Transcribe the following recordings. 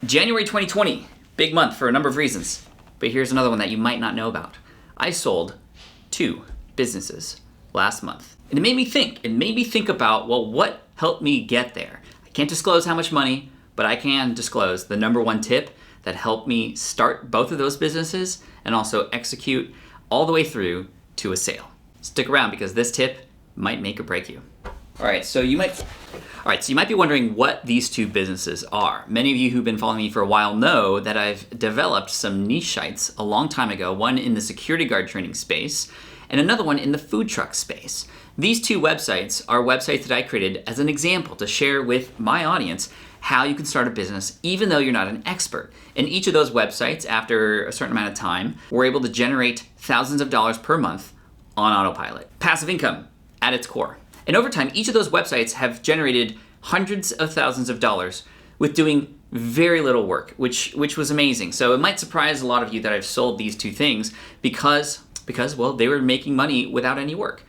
January 2020, big month for a number of reasons. But here's another one that you might not know about. I sold 2 businesses last month. And it made me think about, well, what helped me get there? I can't disclose how much money, but I can disclose the number one tip that helped me start both of those businesses and also execute all the way through to a sale. Stick around because this tip might make or break you. All right, so you might be wondering what these 2 businesses are. Many of you who've been following me for a while know that I've developed some niche sites a long time ago, one in the security guard training space and another one in the food truck space. These 2 websites are websites that I created as an example to share with my audience how you can start a business even though you're not an expert. And each of those websites, after a certain amount of time, were able to generate thousands of dollars per month on autopilot. Passive income at its core. And over time, each of those websites have generated hundreds of thousands of dollars with doing very little work, which was amazing. So it might surprise a lot of you that I've sold these 2 things because well, they were making money without any work.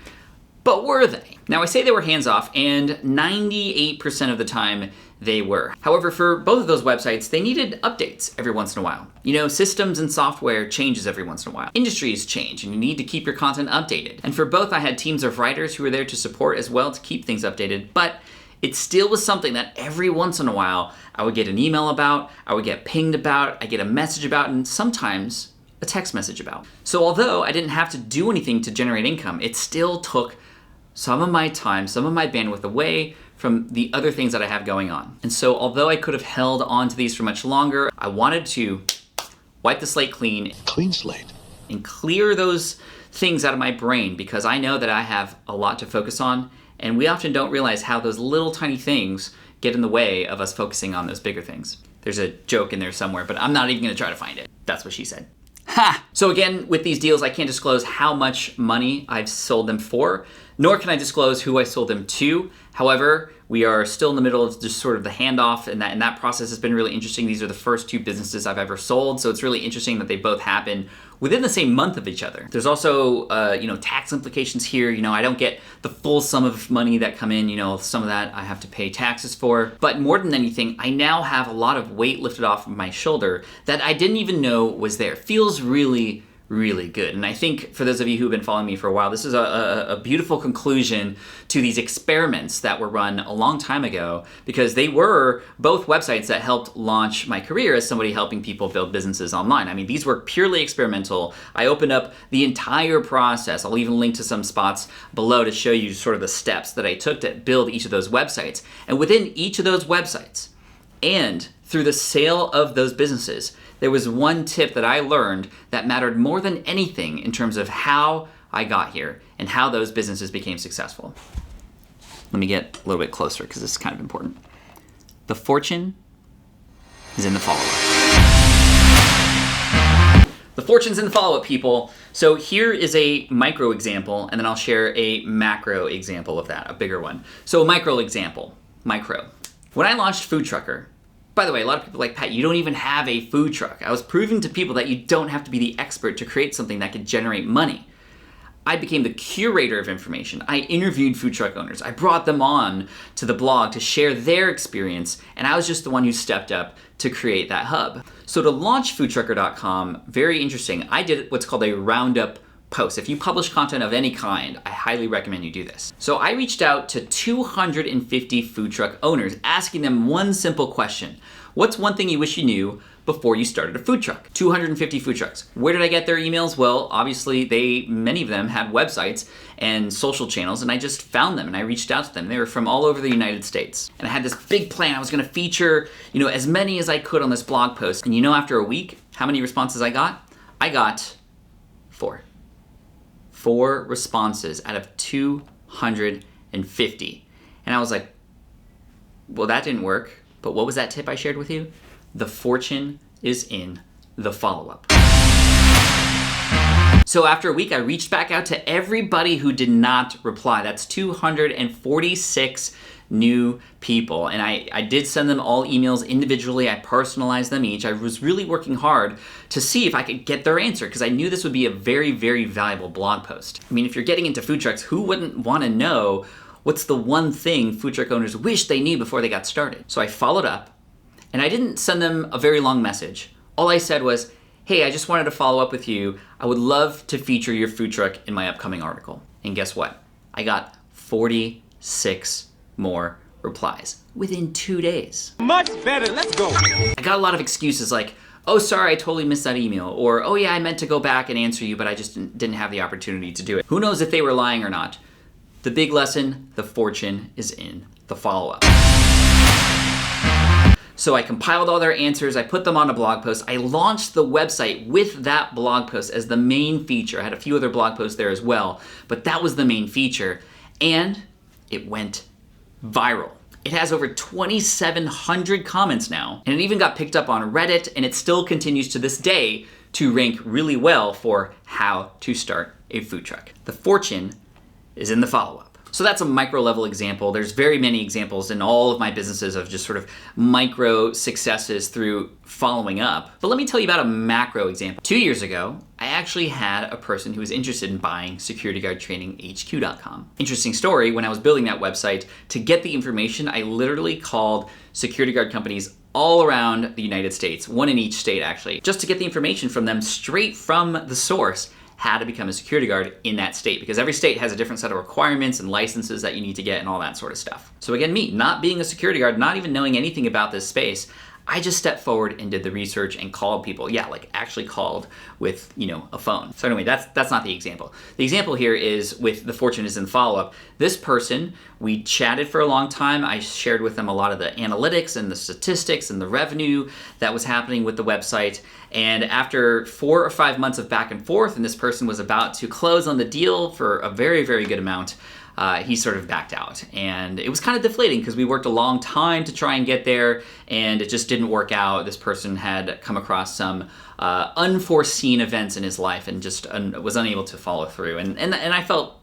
But were they? Now I say they were hands-off, and 98% of the time they were. However, for both of those websites, they needed updates every once in a while. You know, systems and software changes every once in a while. Industries change, and you need to keep your content updated. And for both, I had teams of writers who were there to support as well to keep things updated, but it still was something that every once in a while I would get an email about, I would get pinged about, I get a message about, and sometimes a text message about. So although I didn't have to do anything to generate income, it still took some of my time, some of my bandwidth away from the other things that I have going on. And so although I could have held on to these for much longer, I wanted to wipe the slate clean. Clean slate. And clear those things out of my brain because I know that I have a lot to focus on, and we often don't realize how those little tiny things get in the way of us focusing on those bigger things. There's a joke in there somewhere, but I'm not even gonna try to find it. That's what she said. Ha! So again, with these deals, I can't disclose how much money I've sold them for, nor can I disclose who I sold them to. However, we are still in the middle of just sort of the handoff, and that process has been really interesting. These are the first 2 businesses I've ever sold, so it's really interesting that they both happen within the same month of each other. There's also, tax implications here. You know, I don't get the full sum of money that come in. You know, some of that I have to pay taxes for. But more than anything, I now have a lot of weight lifted off of my shoulder that I didn't even know was there. Feels really, really good. And I think for those of you who have been following me for a while, this is a beautiful conclusion to these experiments that were run a long time ago, because they were both websites that helped launch my career as somebody helping people build businesses online. I mean, these were purely experimental. I opened up the entire process. I'll even link to some spots below to show you sort of the steps that I took to build each of those websites. And within each of those websites, and through the sale of those businesses, there was one tip that I learned that mattered more than anything in terms of how I got here and how those businesses became successful. Let me get a little bit closer because this is kind of important. The fortune is in the follow-up. The fortune's in the follow-up, people. So here is a micro example, and then I'll share a macro example of that, a bigger one. So a micro example, micro. When I launched Food Trucker, by the way, a lot of people are like, Pat, you don't even have a food truck. I was proving to people that you don't have to be the expert to create something that could generate money. I became the curator of information. I interviewed food truck owners. I brought them on to the blog to share their experience, and I was just the one who stepped up to create that hub. So to launch foodtrucker.com, very interesting, I did what's called a roundup post. If you publish content of any kind, I highly recommend you do this. So I reached out to 250 food truck owners, asking them one simple question. What's one thing you wish you knew before you started a food truck? 250 food trucks. Where did I get their emails? Well, obviously many of them had websites and social channels, and I just found them and I reached out to them. They were from all over the United States. And I had this big plan. I was gonna feature, as many as I could on this blog post. And after a week, how many responses I got? I got 4. 4 responses out of 250. And I was like, well, that didn't work. But what was that tip I shared with you? The fortune is in the follow-up. So after a week, I reached back out to everybody who did not reply. That's 246 new people. And I did send them all emails individually. I personalized them each. I was really working hard to see if I could get their answer because I knew this would be a very, very valuable blog post. I mean, if you're getting into food trucks, who wouldn't want to know what's the one thing food truck owners wish they knew before they got started? So I followed up And I didn't send them a very long message. All I said was, hey, I just wanted to follow up with you. I would love to feature your food truck in my upcoming article. And guess what? I got 46 more replies within 2 days. Much better, let's go. I got a lot of excuses like, oh, sorry, I totally missed that email. Or, oh yeah, I meant to go back and answer you, but I just didn't have the opportunity to do it. Who knows if they were lying or not? The big lesson, the fortune is in the follow-up. So I compiled all their answers, I put them on a blog post, I launched the website with that blog post as the main feature. I had a few other blog posts there as well, but that was the main feature, and it went viral. It has over 2,700 comments now, and it even got picked up on Reddit, and it still continues to this day to rank really well for how to start a food truck. The fortune is in the follow-up. So that's a micro level example. There's very many examples in all of my businesses of just sort of micro successes through following up. But let me tell you about a macro example. 2 years ago, I actually had a person who was interested in buying securityguardtraininghq.com. Interesting story, when I was building that website, to get the information, I literally called security guard companies all around the United States, one in each state actually, just to get the information from them straight from the source how to become a security guard in that state, because every state has a different set of requirements and licenses that you need to get and all that sort of stuff. So again, me, not being a security guard, not even knowing anything about this space, I just stepped forward and did the research and called people. Yeah, like actually called with, a phone. So anyway, that's not the example. The example here is with the fortune is in follow-up. This person, we chatted for a long time. I shared with them a lot of the analytics and the statistics and the revenue that was happening with the website. And after 4 or 5 months of back and forth, and this person was about to close on the deal for a very, very good amount, he sort of backed out. And it was kind of deflating because we worked a long time to try and get there, and it just didn't work out. This person had come across some unforeseen events in his life and just was unable to follow through. And I felt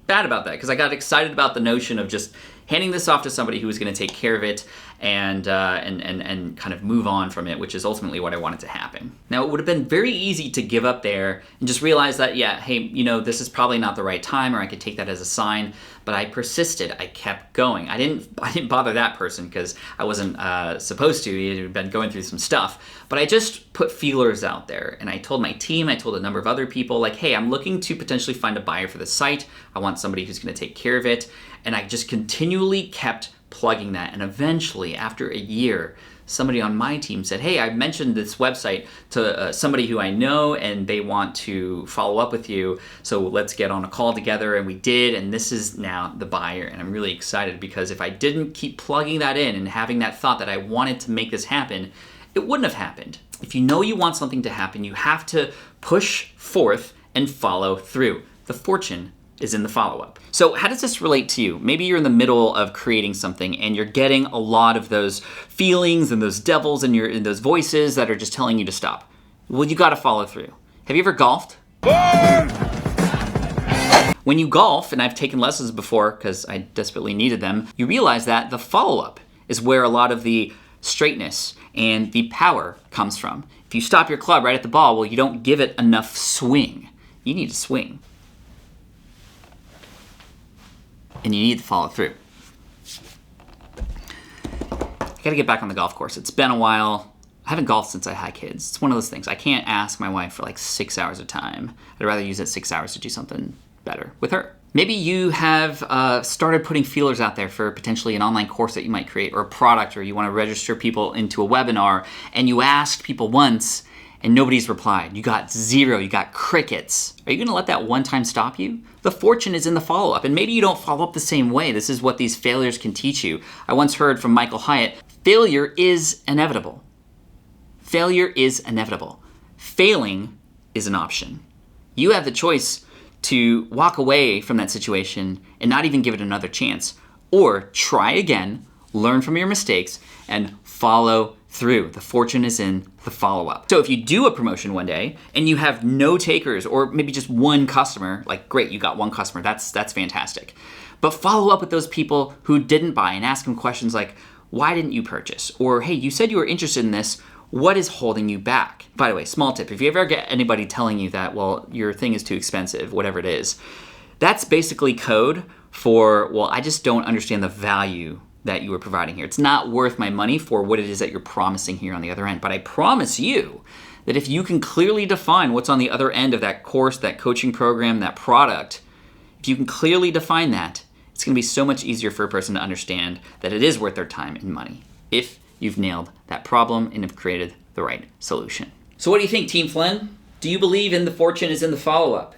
bad about that because I got excited about the notion of just handing this off to somebody who was going to take care of it and kind of move on from it, which is ultimately what I wanted to happen. Now, it would have been very easy to give up there and just realize that, yeah, hey, this is probably not the right time, or I could take that as a sign, but I persisted. I kept going. I didn't bother that person because I wasn't supposed to. He had been going through some stuff, but I just put feelers out there, and I told my team, I told a number of other people, like, hey, I'm looking to potentially find a buyer for the site. I want somebody who's going to take care of it, and I just continually kept plugging that. And eventually, after a year, somebody on my team said, hey, I mentioned this website to somebody who I know, and they want to follow up with you, so let's get on a call together. And we did, and this is now the buyer. And I'm really excited because if I didn't keep plugging that in and having that thought that I wanted to make this happen, it wouldn't have happened. If you know you want something to happen, you have to push forth and follow through. The fortune is in the follow-up. So how does this relate to you? Maybe you're in the middle of creating something and you're getting a lot of those feelings and those devils and those voices that are just telling you to stop. Well, you gotta follow through. Have you ever golfed? When you golf, and I've taken lessons before because I desperately needed them, you realize that the follow-up is where a lot of the straightness and the power comes from. If you stop your club right at the ball, well, you don't give it enough swing. You need to swing. And you need to follow through. I gotta get back on the golf course. It's been a while. I haven't golfed since I had kids. It's one of those things. I can't ask my wife for like 6 hours of time. I'd rather use that 6 hours to do something better with her. Maybe you have started putting feelers out there for potentially an online course that you might create, or a product, or you want to register people into a webinar, and you asked people once and nobody's replied. You got 0, you got crickets. Are you gonna let that one time stop you? The fortune is in the follow-up, and maybe you don't follow up the same way. This is what these failures can teach you. I once heard from Michael Hyatt, failure is inevitable. Failure is inevitable. Failing is an option. You have the choice to walk away from that situation and not even give it another chance, or try again, learn from your mistakes, and follow through. The fortune is in the follow-up. So if you do a promotion one day and you have no takers, or maybe just one customer, like great, you got one customer, that's fantastic. But follow up with those people who didn't buy and ask them questions like, why didn't you purchase? Or, hey, you said you were interested in this, what is holding you back? By the way, small tip, if you ever get anybody telling you that, well, your thing is too expensive, whatever it is, that's basically code for, well, I just don't understand the value that you are providing here. It's not worth my money for what it is that you're promising here on the other end. But I promise you that if you can clearly define what's on the other end of that course, that coaching program, that product, if you can clearly define that, it's going to be so much easier for a person to understand that it is worth their time and money if you've nailed that problem and have created the right solution. So what do you think, Team Flynn? Do you believe in the fortune is in the follow-up?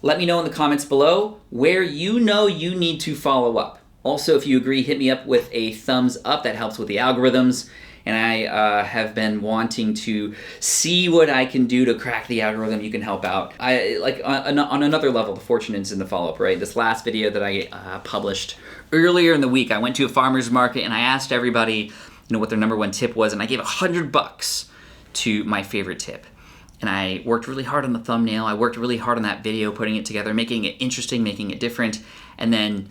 Let me know in the comments below where you know you need to follow up. Also, if you agree, hit me up with a thumbs up. That helps with the algorithms. And I have been wanting to see what I can do to crack the algorithm. You can help out. On another level, the fortune is in the follow-up, right? This last video that I published earlier in the week, I went to a farmer's market and I asked everybody, what their number one tip was, and I gave $100 to my favorite tip. And I worked really hard on the thumbnail. I worked really hard on that video, putting it together, making it interesting, making it different, and then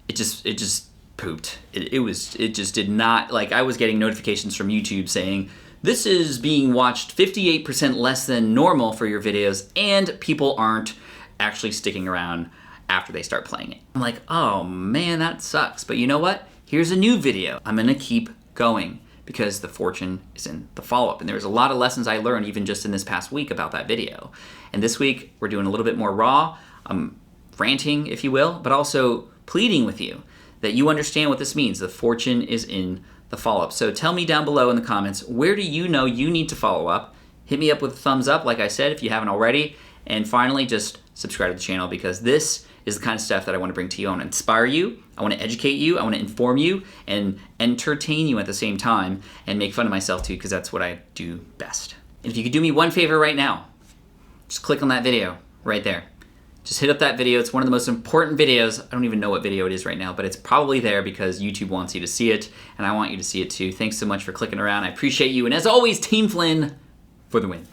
it just pooped. It just did not, I was getting notifications from YouTube saying, this is being watched 58% less than normal for your videos, and people aren't actually sticking around after they start playing it. I'm like, oh man, that sucks. But you know what? Here's a new video. I'm gonna keep going because the fortune is in the follow-up. And there's a lot of lessons I learned even just in this past week about that video. And this week, we're doing a little bit more raw. I'm ranting, if you will, but also pleading with you that you understand what this means. The fortune is in the follow-up. So tell me down below in the comments, where do you know you need to follow up? Hit me up with a thumbs up, like I said, if you haven't already. And finally, just subscribe to the channel because this is the kind of stuff that I want to bring to you. I want to inspire you, I want to educate you, I want to inform you, and entertain you at the same time, and make fun of myself too, because that's what I do best. And if you could do me one favor right now, just click on that video right there. Just hit up that video. It's one of the most important videos. I don't even know what video it is right now, but it's probably there because YouTube wants you to see it, and I want you to see it too. Thanks so much for clicking around. I appreciate you, and as always, Team Flynn for the win.